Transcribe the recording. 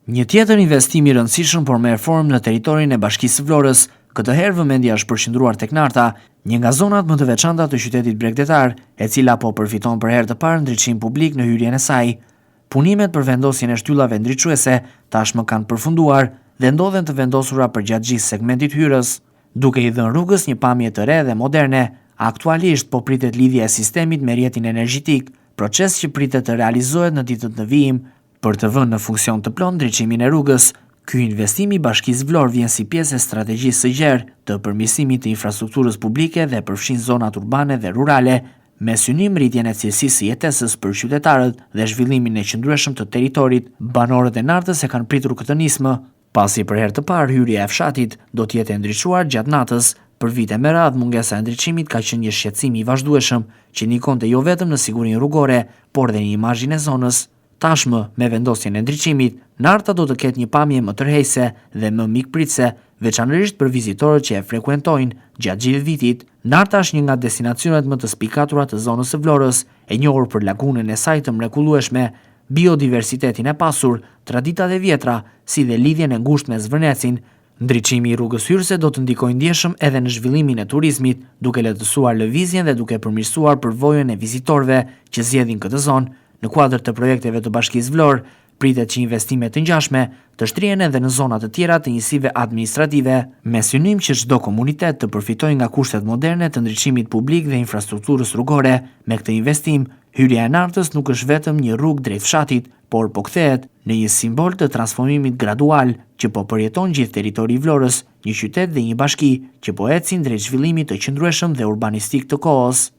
Një tjetër investim i rëndësishëm por me formë në territorin e Bashkisë së Vlorës, këtë herë vëmendja është përqendruar tek Narta, një nga zonat më të veçanta të qytetit bregdetar, e cila po përfiton për herë të parë ndriçim publik në hyrjen e saj. Punimet për vendosjen e shtyllave ndriçuese tashmë kanë përfunduar dhe ndodhen të vendosura përgjatë gjithë segmentit hyrës, duke i dhënë rrugës një pamje të re dhe moderne. Aktualisht po pritet lidhja e sistemit me rrjetin energjetik, proces që pritet të realizohet në ditët në vijim për të vënë në funksion të plotë ndriçimin e rrugës. Ky investim i Bashkisë Vlorë vjen si pjesë e strategjisë së gjerë të përmirësimit të infrastrukturës publike dhe përfshin zonat urbane dhe rurale, me synim rritjen e cilësisë së jetesës për qytetarët dhe zhvillimin e qëndrueshëm të territorit. Banorët e Nartës e kanë pritur këtë nismë, pasi për herë të parë hyrja e fshatit do të jetë e ndriçuar gjatë natës. Për vite me radhë, mungesa e ndriçimit ka qenë një shqetësim i vazhdueshëm që ndikonte jo vetëm në sigurinë rrugore, por dhe në imazhin e zonës. Tashmë, me vendosjen e ndriçimit, Narta do të ketë një pamje më tërheqëse dhe më mikpritëse, veçanërisht për vizitorët që e frekuentojnë gjatë gjithë vitit. Narta është një nga destinacionet më të spikatura të zonës së Vlorës, e njohur për lagunën e saj të mrekullueshme, biodiversitetin e pasur, traditat e vjetra, si dhe lidhjen e ngushtë me Zvërnecin. Ndriçimi i rrugës hyrëse do të ndikojë ndjeshëm edhe në zhvillimin e turizmit, duke lehtësuar lëvizjen dhe duke përmirësuar përvojën e vizitorëve që zgjedhin këtë zonë. Në kuadër të projekteve të Bashkisë Vlorë, pritet që investimet të ngjashme të shtrihen edhe në zona të tjera të njësive administrative, me synim që çdo komunitet të përfitojë nga kushtet moderne të ndriçimit publik dhe infrastrukturës rrugore. Me këtë investim, hyrja e Nartës nuk është vetëm një rrugë drejt fshatit, por po kthehet në një simbol të transformimit gradual që po përjeton gjithë territori i Vlorës, një qytet dhe një bashki që po ecin drejt zhvillimit të qëndrueshëm dhe urbanistik të kohës.